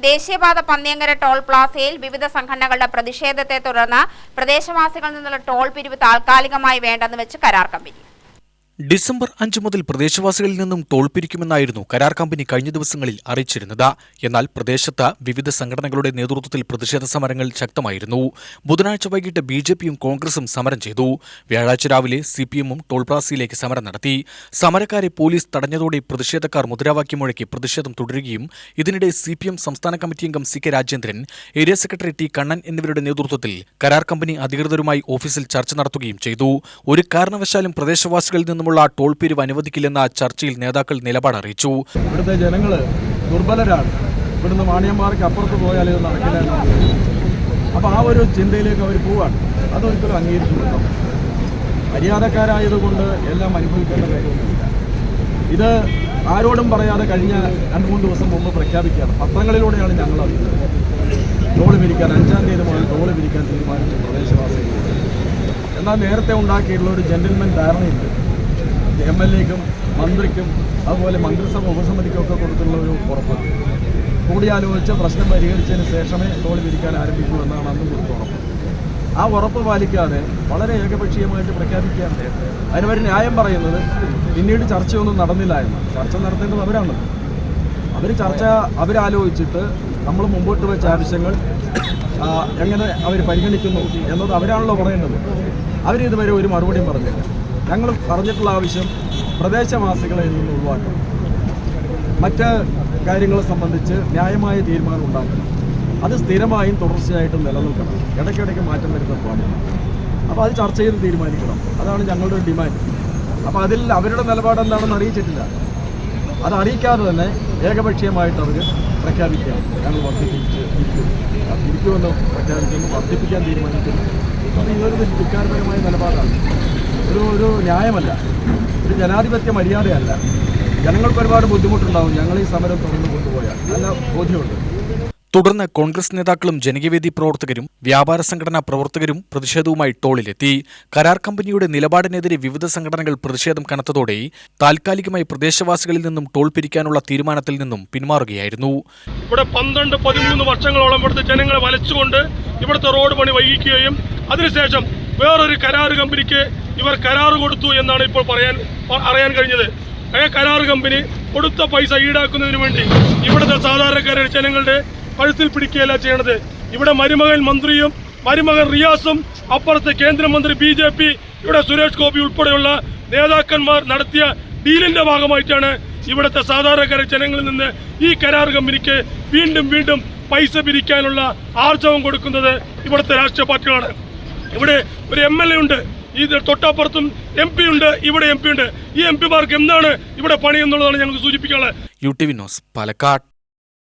ദേശീയപാത പന്നിയങ്കര ടോൾ പ്ലാസയിൽ വിവിധ സംഘടനകളുടെ പ്രതിഷേധത്തെ തുടർന്ന് പ്രദേശവാസികളിൽ നിന്നുള്ള ടോൾ പിരിവ് താൽക്കാലികമായി വേണ്ടെന്ന് വെച്ച് കരാർ കമ്പനി. ഡിസംബർ 5 മുതൽ പ്രദേശവാസികളിൽ നിന്നും ടോൾ പിരിക്കുമെന്നായിരുന്നു കരാർ കമ്പനി കഴിഞ്ഞ ദിവസങ്ങളിൽ അറിയിച്ചിരുന്നത്. എന്നാൽ പ്രദേശത്ത് വിവിധ സംഘടനകളുടെ നേതൃത്വത്തിൽ പ്രതിഷേധ സമരങ്ങൾ ശക്തമായിരുന്നു. ബുധനാഴ്ച വൈകിട്ട് ബിജെപിയും കോൺഗ്രസും സമരം ചെയ്തു. വ്യാഴാഴ്ച രാവിലെ സിപിഎമ്മും ടോൾ പ്ലാസയിലേക്ക് സമരം നടത്തി. സമരക്കാരെ പോലീസ് തടഞ്ഞതോടെ പ്രതിഷേധക്കാർ മുദ്രാവാക്യം മുഴക്കി പ്രതിഷേധം തുടരുകയും ഇതിനിടെ സിപിഎം സംസ്ഥാന കമ്മിറ്റി അംഗം C K Rajendran, area secretary T Kannan എന്നിവരുടെ നേതൃത്വത്തിൽ കരാർ കമ്പനി അധികൃതരുമായി ഓഫീസിൽ ചർച്ച നടത്തുകയും ചെയ്തു. ഒരു കാരണവശാലും പ്രദേശവാസികളിൽ നിന്നും ടോൾ പിരിവ് അനുവദിക്കില്ലെന്ന ചർച്ചയിൽ നേതാക്കൾ നിലപാട് അറിയിച്ചു. ഇവിടുത്തെ ജനങ്ങൾ ദുർബലരാണ്. ഇവിടുന്ന് വാണിയന്മാർക്ക് അപ്പുറത്ത് പോയാൽ ഇത് നടക്കില്ല. അപ്പോൾ ആ ഒരു ചിന്തയിലേക്ക് അവർ പോവാണ്. അതൊരിക്കലും അംഗീകരിച്ചു കൊടുക്കാം. മര്യാദക്കാരായതുകൊണ്ട് എല്ലാം അനുഭവിക്കേണ്ട കാര്യമൊന്നുമില്ല. ഇത് ആരോടും പറയാതെ കഴിഞ്ഞ 2-3 ദിവസം മുമ്പ് പ്രഖ്യാപിക്കുകയാണ്. പത്രങ്ങളിലൂടെയാണ് ഞങ്ങൾ അറിയുന്നത്. ടോൾ പിരിക്കാൻ 5-ാം തീയതി മുതൽ ടോൾ പിരിക്കാൻ തീരുമാനിച്ചു പ്രദേശവാസികൾ. എന്നാൽ നേരത്തെ ഉണ്ടാക്കിയിട്ടുള്ള ഒരു ജെന്റിൽമെൻ ധാരണയുണ്ട്. MLA-ക്കും മന്ത്രിക്കും അതുപോലെ മന്ത്രിസഭ ഉപസമിതിക്കൊക്കെ കൊടുത്തുള്ള ഒരു ഉറപ്പ്. കൂടിയാലോചിച്ച് പ്രശ്നം പരിഹരിച്ചതിന് ശേഷമേ ടോൾ പിരിക്കാൻ ആരംഭിക്കൂ എന്നാണ് അന്നും കൊടുത്ത ഉറപ്പ്. ആ ഉറപ്പ് പാലിക്കാതെ വളരെ ഏകപക്ഷീയമായിട്ട് പ്രഖ്യാപിക്കുകയാണ്. അതിനവർ ന്യായം പറയുന്നത് പിന്നീട് ചർച്ചയൊന്നും നടന്നില്ല എന്ന്. ചർച്ച നടത്തേണ്ടത് അവരാണ്. അവരാലോചിച്ചിട്ട് നമ്മൾ മുമ്പോട്ട് വെച്ച ആവശ്യങ്ങൾ എങ്ങനെ അവർ പരിഗണിക്കുന്നു എന്നത് അവരാണല്ലോ പറയേണ്ടത്. അവരിതുവരെ ഒരു മറുപടിയും പറഞ്ഞില്ല. ഞങ്ങൾ പറഞ്ഞിട്ടുള്ള ആവശ്യം പ്രദേശവാസികളെ നിന്ന് ഒഴിവാക്കണം. മറ്റ് കാര്യങ്ങളെ സംബന്ധിച്ച് ന്യായമായ തീരുമാനം ഉണ്ടാക്കണം. അത് സ്ഥിരമായും തുടർച്ചയായിട്ടും നിലനിൽക്കണം. ഇടയ്ക്കിടയ്ക്ക് മാറ്റം വരുത്താൻ പാടില്ല. അപ്പോൾ അത് ചർച്ച ചെയ്ത് തീരുമാനിക്കണം. അതാണ് ഞങ്ങളുടെ ഒരു ഡിമാൻഡ്. അപ്പോൾ അതിൽ അവരുടെ നിലപാട് എന്താണെന്ന് അറിയിച്ചിട്ടില്ല. അത് അറിയിക്കാതെ തന്നെ ഏകപക്ഷീയമായിട്ട് അവർ പ്രഖ്യാപിക്കുകയാണ്. ഞങ്ങൾ ഇരിക്കുമെന്ന് പ്രഖ്യാപിക്കുന്നു, വർദ്ധിപ്പിക്കാൻ തീരുമാനിക്കുന്നു. അപ്പോൾ ഇതൊരു ധിക്കാരപരമായ നിലപാടാണ്. ഒരു ന്യായമല്ല, ഒരു ജനാധിപത്യ മര്യാദയല്ല. ജനങ്ങൾക്ക് ഒരുപാട് ബുദ്ധിമുട്ടുണ്ടാവും ഞങ്ങൾ ഈ സമരം തുറന്നു കൊണ്ടുപോയാൽ. നല്ല ബോധ്യമുണ്ട്. തുടർന്ന് കോൺഗ്രസ് നേതാക്കളും ജനകീയവേദി പ്രവർത്തകരും വ്യാപാര സംഘടനാ പ്രവർത്തകരും പ്രതിഷേധവുമായി ടോളിലെത്തി. കരാർ കമ്പനിയുടെ നിലപാടിനെതിരെ വിവിധ സംഘടനകൾ പ്രതിഷേധം കനത്തതോടെ താൽക്കാലികമായി പ്രദേശവാസികളിൽ നിന്നും ടോൾ പിരിക്കാനുള്ള തീരുമാനത്തിൽ നിന്നും പിന്മാറുകയായിരുന്നു. ഇവിടെ 12-13 വർഷങ്ങളോളം ഇവിടുത്തെ ജനങ്ങളെ വലച്ചുകൊണ്ട് ഇവിടുത്തെ റോഡ് പണി വൈകിക്കുകയും അതിനുശേഷം വേറൊരു കരാർ കമ്പനിക്ക് ഇവർ കരാർ കൊടുത്തു എന്നാണ് ഇപ്പോൾ അറിയാൻ കഴിഞ്ഞത്. കരാർ കമ്പനി കൊടുത്ത പൈസ ഈടാക്കുന്നതിന് വേണ്ടി ഇവിടുത്തെ സാധാരണക്കാരായ ജനങ്ങളുടെ കഴുത്തിൽ പിടിക്കുകയല്ല ചെയ്യണത്. ഇവിടെ മരുമകൻ മന്ത്രിയും മരുമകൻ റിയാസും അപ്പുറത്തെ കേന്ദ്രമന്ത്രി BJP ഇവിടെ സുരേഷ് ഗോപി ഉൾപ്പെടെയുള്ള നേതാക്കന്മാർ നടത്തിയ ഡീലിന്റെ ഭാഗമായിട്ടാണ് ഇവിടുത്തെ സാധാരണക്കാരായ ജനങ്ങളിൽ നിന്ന് ഈ കരാർ കമ്പനിക്ക് വീണ്ടും പൈസ പിരിക്കാനുള്ള ആർജവം കൊടുക്കുന്നത് ഇവിടുത്തെ രാഷ്ട്രീയ പാർട്ടികളാണ്. ഇവിടെ ഒരു MLA ഉണ്ട്, ഈ തൊട്ടപ്പുറത്തും MP ഉണ്ട്, ഇവിടെ MP ഉണ്ട്. ഈ MP മാർക്ക് എന്താണ് ഇവിടെ പണി എന്നുള്ളതാണ് ഞങ്ങൾക്ക് സൂചിപ്പിക്കാനുള്ളത്. UTV news, Palakkad.